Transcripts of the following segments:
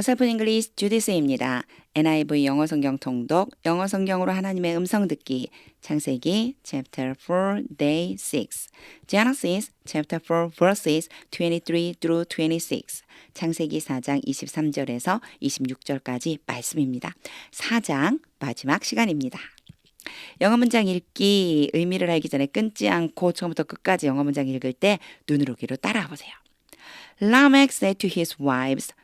어설픈 잉글리시 주디스입니다. NIV 영어 성경 통독, 영어 성경으로 하나님의 음성 듣기, 창세기 chapter 4 day 6, Genesis chapter 4 verses 23 through 26, 창세기 4장 23절에서 26절까지 말씀입니다. 4장 마지막 시간입니다. 영어 문장 읽기 의미를 알기 전에 끊지 않고 처음부터 끝까지 영어 문장 읽을 때 눈으로 귀로 따라와 보세요. Lamech said to his wives,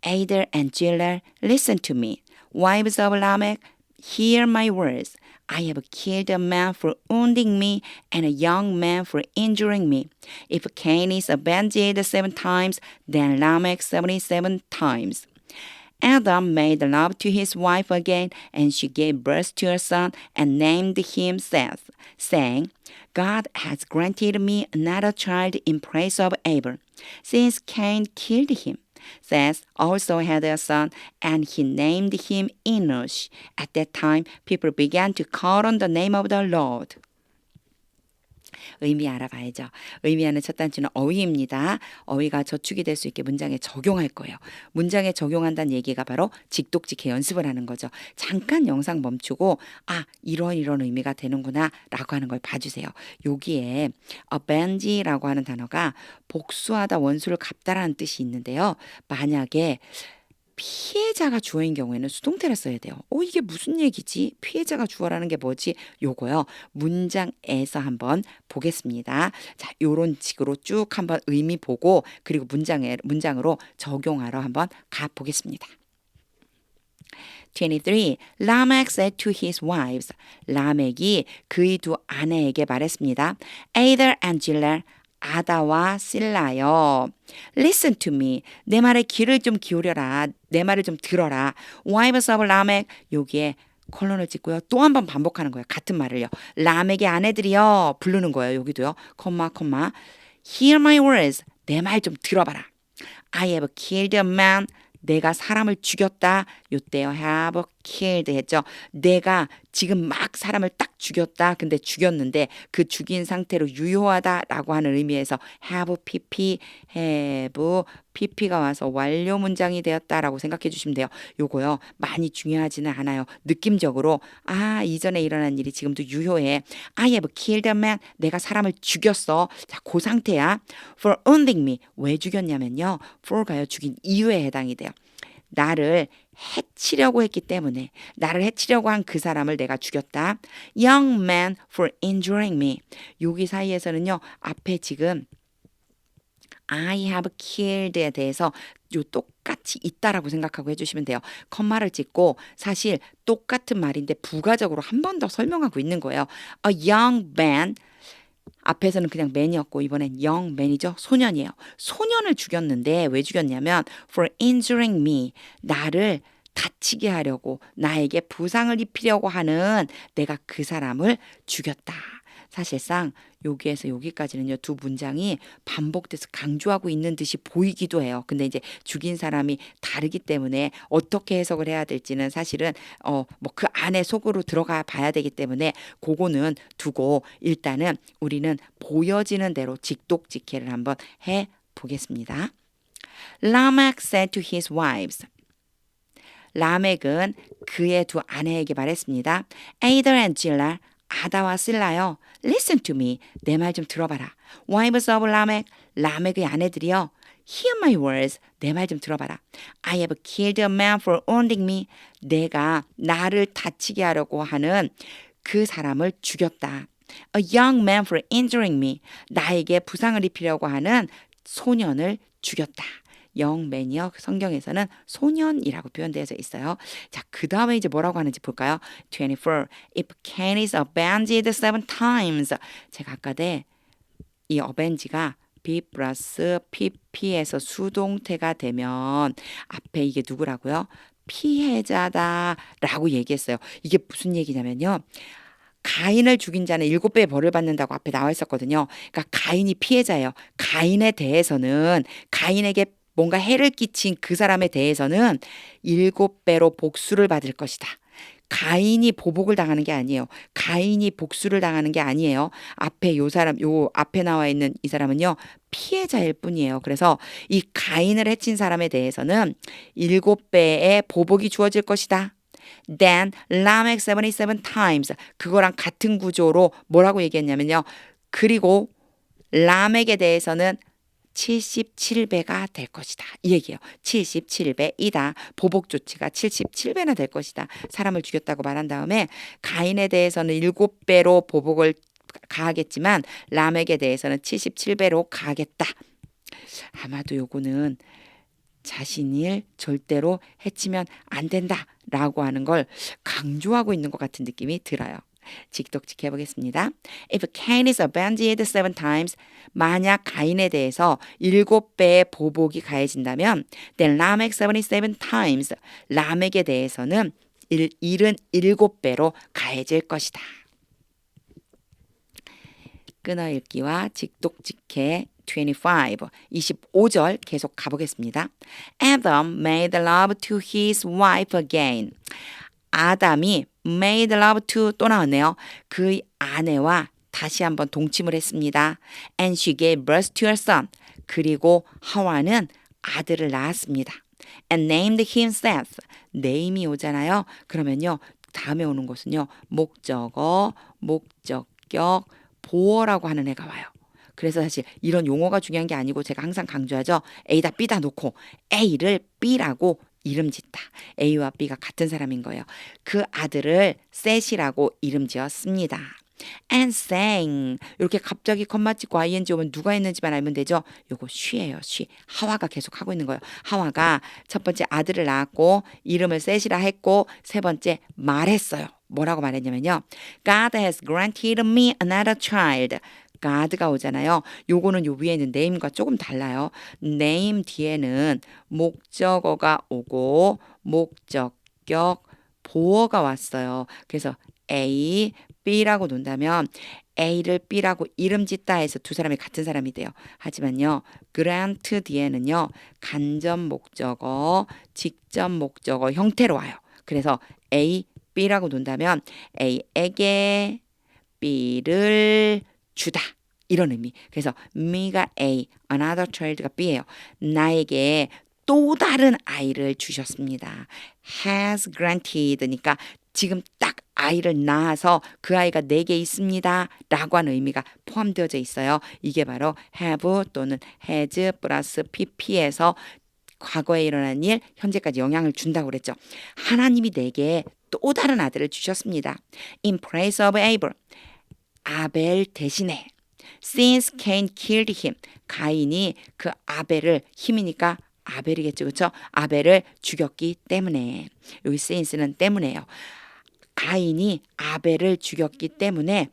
Ader and Zillah, listen to me. Wives of Lamech, hear my words. I have killed a man for wounding me and a young man for injuring me. If Cain is avenged 7 times, then Lamech 77 times. Adam made love to his wife again, and she gave birth to a son and named him Seth, saying, God has granted me another child in place of Abel, since Cain killed him. Seth also had a son, and he named him Enosh. At that time, people began to call on the name of the Lord. 의미 알아봐야죠. 의미하는 첫 단추는 어휘입니다. 어휘가 저축이 될 수 있게 문장에 적용할 거예요. 문장에 적용한다는 얘기가 바로 직독직해 연습을 하는 거죠. 잠깐 영상 멈추고 이런 의미가 되는구나 라고 하는 걸 봐주세요. 여기에 avenge라고 하는 단어가 복수하다, 원수를 갚다라는 뜻이 있는데요. 만약에 피해자가 주어인 경우에는 수동태를 써야 돼요. 이게 무슨 얘기지? 피해자가 주어라는 게 뭐지? 요거요. 문장에서 한번 보겠습니다. 자, 요런 식으로 쭉 한번 의미 보고 그리고 문장으로 적용하러 한번 가 보겠습니다. 23. Lamech said to his wives. 라멕이 그의 두 아내에게 말했습니다. Ader and Zillah, 아다와 실라여. Listen to me. 내 말에 귀를 좀 기울여라. 내 말을 좀 들어라. Wives of Lamech. 여기에 콜론을 찍고요. 또 한 번 반복하는 거예요. 같은 말을요. 라멕의 아내들이요. 부르는 거예요. 여기도요. 콤마. Hear my words. 내 말 좀 들어봐라. I have killed a man. 내가 사람을 죽였다. 요때요. have killed 했죠. 내가 지금 막 사람을 딱 죽였다. 근데 죽였는데 그 죽인 상태로 유효하다라고 하는 의미에서 have pp가 와서 완료 문장이 되었다라고 생각해 주시면 돼요. 요거요. 많이 중요하지는 않아요. 느낌적으로 이전에 일어난 일이 지금도 유효해. I have killed a man. 내가 사람을 죽였어. 자, 그 상태야. For wounding me. 왜 죽였냐면요. for가요. 죽인 이유에 해당이 돼요. 나를 해치려고 했기 때문에 나를 해치려고 한 그 사람을 내가 죽였다. Young man for injuring me. 여기 사이에서는요. 앞에 지금 I have killed에 대해서 요 똑같이 있다라고 생각하고 해주시면 돼요. 컴마를 찍고 사실 똑같은 말인데 부가적으로 한 번 더 설명하고 있는 거예요. A young man. 앞에서는 그냥 man이었고 이번엔 young man이죠. 소년이에요. 소년을 죽였는데 왜 죽였냐면 for injuring me. 나를 다치게 하려고 나에게 부상을 입히려고 하는 내가 그 사람을 죽였다. 사실상 여기에서 여기까지는요. 두 문장이 반복돼서 강조하고 있는 듯이 보이기도 해요. 근데 이제 죽인 사람이 다르기 때문에 어떻게 해석을 해야 될지는 사실은 그 안에 속으로 들어가 봐야 되기 때문에 그거는 두고 일단은 우리는 보여지는 대로 직독직해를 한번 해 보겠습니다. Lamech said to his wives. 라멕은 그의 두 아내에게 말했습니다. Ader and Zillah. 아다와 실라요. Listen to me. 내 말 좀 들어봐라. Wives of Lamech. 라멕의 아내들이요. Hear my words. 내 말 좀 들어봐라. I have killed a man for wounding me. 내가 나를 다치게 하려고 하는 그 사람을 죽였다. A young man for injuring me. 나에게 부상을 입히려고 하는 소년을 죽였다. 영맨이요. 성경에서는 소년이라고 표현되어져 있어요. 자, 그 다음에 이제 뭐라고 하는지 볼까요? 24. If Cain is avenged 7 times. 제가 아까 이 avenge가 be 플러스 pp에서 수동태가 되면 앞에 이게 누구라고요? 피해자다라고 얘기했어요. 이게 무슨 얘기냐면요. 가인을 죽인 자는 7배의 벌을 받는다고 앞에 나와 있었거든요. 그러니까 가인이 피해자예요. 가인에 대해서는 가인에게 뭔가 해를 끼친 그 사람에 대해서는 7배로 복수를 받을 것이다. 가인이 보복을 당하는 게 아니에요. 가인이 복수를 당하는 게 아니에요. 앞에 요 사람, 요 앞에 나와 있는 이 사람은요, 피해자일 뿐이에요. 그래서 이 가인을 해친 사람에 대해서는 7배의 보복이 주어질 것이다. Then Lamech 77 times. 그거랑 같은 구조로 뭐라고 얘기했냐면요. 그리고 라멕에 대해서는 77배가 될 것이다. 이 얘기예요. 77배이다. 보복 조치가 77배나 될 것이다. 사람을 죽였다고 말한 다음에 가인에 대해서는 7배로 보복을 가하겠지만 라멕에 대해서는 77배로 가하겠다. 아마도 요거는 자신을 절대로 해치면 안 된다라고 하는 걸 강조하고 있는 것 같은 느낌이 들어요. 직독직 해보겠습니다. If Cain is avenged 7 times, 만약 가인에 대해서 7배의 보복이 가해진다면 then Lamech 77 times, 라멕에 대해서는 77배로 가해질 것이다. 끊어읽기와 직독직해 25절 계속 가보겠습니다. Adam made love to his wife again. 아담이 made love to 또 나왔네요. 그의 아내와 다시 한번 동침을 했습니다. And she gave birth to her son. 그리고 하와는 아들을 낳았습니다. And named him Seth. name이 오잖아요. 그러면요. 다음에 오는 것은요. 목적어, 목적격, 보어라고 하는 애가 와요. 그래서 사실 이런 용어가 중요한 게 아니고 제가 항상 강조하죠. A다 B다 놓고 A를 B라고 이름 짓다. A와 B가 같은 사람인 거예요. 그 아들을 셋이라고 이름 지었습니다. And sang. 이렇게 갑자기 컴마 찍고 ing 오면 누가 했는지만 알면 되죠. 요거 she예요. she. 하와가 계속 하고 있는 거예요. 하와가 첫 번째 아들을 낳았고 이름을 셋이라 했고 세 번째 말했어요. 뭐라고 말했냐면요. God has granted me another child. God가 오잖아요. 요거는 요 위에 있는 name과 조금 달라요. name 뒤에는 목적어가 오고 목적격 보어가 왔어요. 그래서 A, B라고 논다면 A를 B라고 이름 짓다 해서 두 사람이 같은 사람이 돼요. 하지만요. grant 뒤에는요. 간접 목적어, 직접 목적어 형태로 와요. 그래서 A, B라고 논다면 A에게 B를 주다. 이런 의미. 그래서 me가 A, another child가 B예요. 나에게 또 다른 아이를 주셨습니다. has granted니까 지금 딱 아이를 낳아서 그 아이가 내게 있습니다. 라고 하는 의미가 포함되어져 있어요. 이게 바로 have 또는 has 플러스 pp에서 과거에 일어난 일, 현재까지 영향을 준다고 그랬죠. 하나님이 내게 또 다른 아들을 주셨습니다. In place of Abel. 아벨 대신에 since Cain killed him. 가인이 그 아벨을 힘이니까 아벨이겠죠. 그렇죠? 아벨을 죽였기 때문에. 여기 since는 때문에요. 가인이 아벨을 죽였기 때문에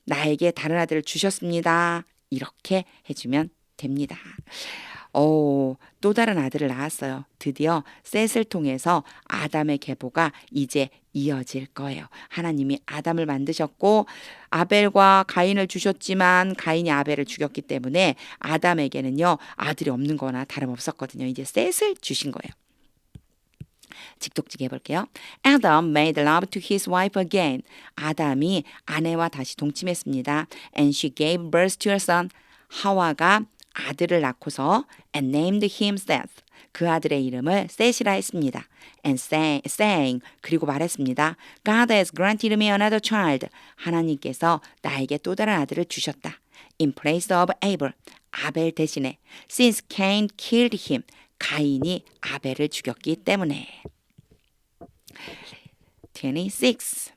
나에게 다른 아들을 주셨습니다. 이렇게 해주면 됩니다. 또 다른 아들을 낳았어요. 드디어 셋을 통해서 아담의 계보가 이제 이어질 거예요. 하나님이 아담을 만드셨고 아벨과 가인을 주셨지만 가인이 아벨을 죽였기 때문에 아담에게는요 아들이 없는 거나 다름없었거든요. 이제 셋을 주신 거예요. 직독직 해볼게요. Adam made love to his wife again. 아담이 아내와 다시 동침했습니다. And she gave birth to her son. 하와가 아들을 낳고서 and named him Seth. 그 아들의 이름을 셋이라 했습니다. And saying 그리고 말했습니다. God has granted me another child. 하나님께서 나에게 또 다른 아들을 주셨다. In place of Abel. 아벨 대신에 since Cain killed him. 가인이 아벨을 죽였기 때문에. 26.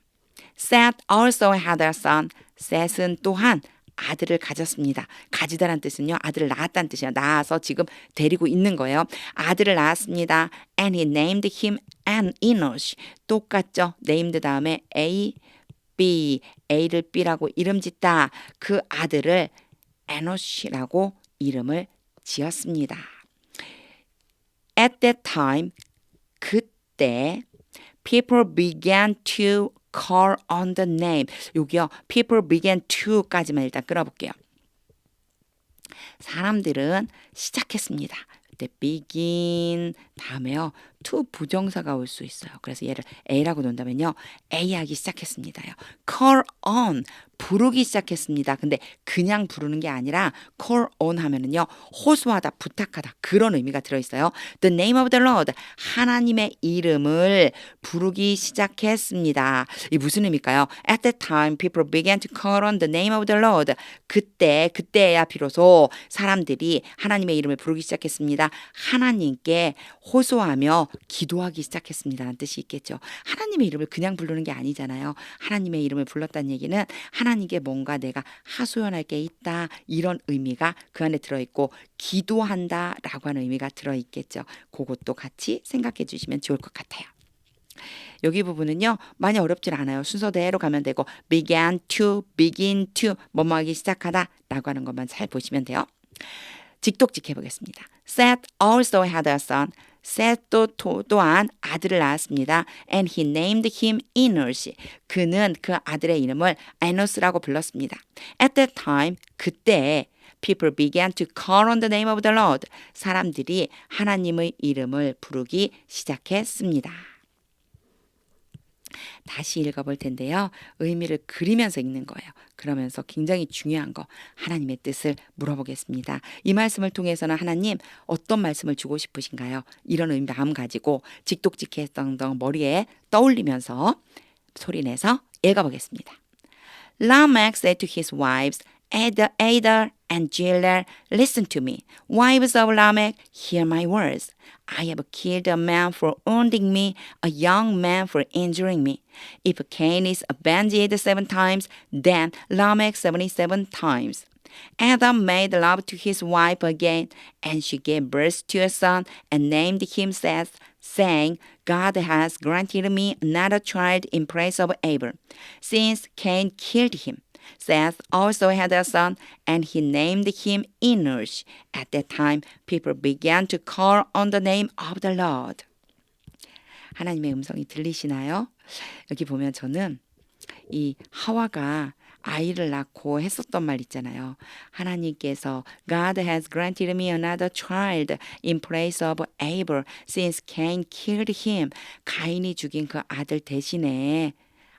Seth also had a son. 셋은 또한 아들을 가졌습니다. 가지다란 뜻은요. 아들을 낳았다는 뜻이에요. 낳아서 지금 데리고 있는 거예요. 아들을 낳았습니다. And he named him Enosh. 똑같죠. named 다음에 A, B. A를 B라고 이름 짓다. 그 아들을 Enosh라고 이름을 지었습니다. At that time, 그때 people began to call on the name. 여기요. people began to까지만 일단 끌어볼게요. 사람들은 시작했습니다. begin 다음에요. to 부정사가 올 수 있어요. 그래서 얘를 A라고 놓는다면요. A 하기 시작했습니다요. call on 부르기 시작했습니다. 근데 그냥 부르는 게 아니라 call on 하면은요. 호소하다, 부탁하다 그런 의미가 들어있어요. The name of the Lord 하나님의 이름을 부르기 시작했습니다. 이 무슨 의미일까요? At that time people began to call on the name of the Lord. 그때야 비로소 사람들이 하나님의 이름을 부르기 시작했습니다. 하나님께 호소하며 기도하기 시작했습니다라는 뜻이 있겠죠. 하나님의 이름을 그냥 부르는 게 아니잖아요. 하나님의 이름을 불렀다는 얘기는 하나님께 뭔가 내가 하소연할 게 있다 이런 의미가 그 안에 들어있고 기도한다라고 하는 의미가 들어있겠죠. 그것도 같이 생각해 주시면 좋을 것 같아요. 여기 부분은요 많이 어렵진 않아요. 순서대로 가면 되고 begin to 뭐뭐 하기 시작하다 라고 하는 것만 잘 보시면 돼요. 직독직 해보겠습니다. Seth also had a son. 셋도 또한 아들을 낳았습니다. And he named him Enos. 그는 그 아들의 이름을 에노스라고 불렀습니다. At that time, 그때 people began to call on the name of the Lord. 사람들이 하나님의 이름을 부르기 시작했습니다. 다시 읽어볼 텐데요. 의미를 그리면서 읽는 거예요. 그러면서 굉장히 중요한 거 하나님의 뜻을 물어보겠습니다. 이 말씀을 통해서는 하나님 어떤 말씀을 주고 싶으신가요? 이런 마음 가지고 직독직했던 머리에 떠올리면서 소리내서 읽어보겠습니다. Lamech said to his wives, Ada and Zillah, listen to me. Wives of Lamech, hear my words. I have killed a man for wounding me, a young man for injuring me. If Cain is avenged 7 times, then Lamech 77 times. Adam made love to his wife again, and she gave birth to a son and named him Seth, saying, God has granted me another child in place of Abel, since Cain killed him. Seth also had a son, and he named him Enos. At that time, people began to call on the name of the Lord. 하나님의 음성이 들리시나요? 여기 보면 저는 이 하와가 아이를 낳고 했었던 말 있잖아요. 하나님께서 God has granted me another child in place of Abel since Cain killed him. 가인이 죽인 그 아들 대신에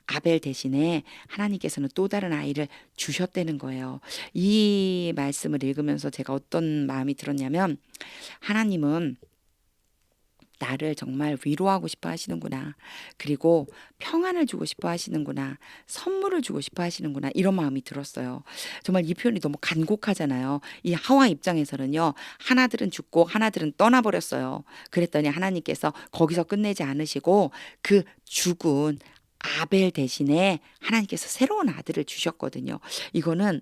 아벨 대신에 하나님께서는 또 다른 아이를 주셨다는 거예요. 이 말씀을 읽으면서 제가 어떤 마음이 들었냐면 하나님은 나를 정말 위로하고 싶어 하시는구나. 그리고 평안을 주고 싶어 하시는구나. 선물을 주고 싶어 하시는구나. 이런 마음이 들었어요. 정말 이 표현이 너무 간곡하잖아요. 이 하와 입장에서는요. 하나들은 죽고 하나들은 떠나버렸어요. 그랬더니 하나님께서 거기서 끝내지 않으시고 그 죽은 아벨 대신에 하나님께서 새로운 아들을 주셨거든요. 이거는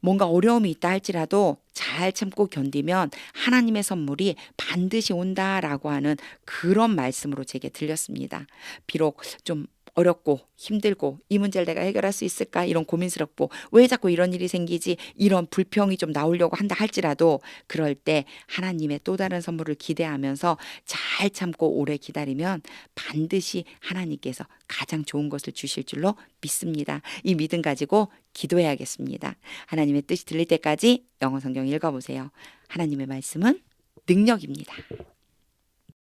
뭔가 어려움이 있다 할지라도 잘 참고 견디면 하나님의 선물이 반드시 온다라고 하는 그런 말씀으로 제게 들렸습니다. 비록 좀 어렵고 힘들고 이 문제를 내가 해결할 수 있을까 이런 고민스럽고 왜 자꾸 이런 일이 생기지 이런 불평이 좀 나오려고 한다 할지라도 그럴 때 하나님의 또 다른 선물을 기대하면서 잘 참고 오래 기다리면 반드시 하나님께서 가장 좋은 것을 주실 줄로 믿습니다. 이 믿음 가지고 기도해야겠습니다. 하나님의 뜻이 들릴 때까지 영어 성경 읽어보세요. 하나님의 말씀은 능력입니다.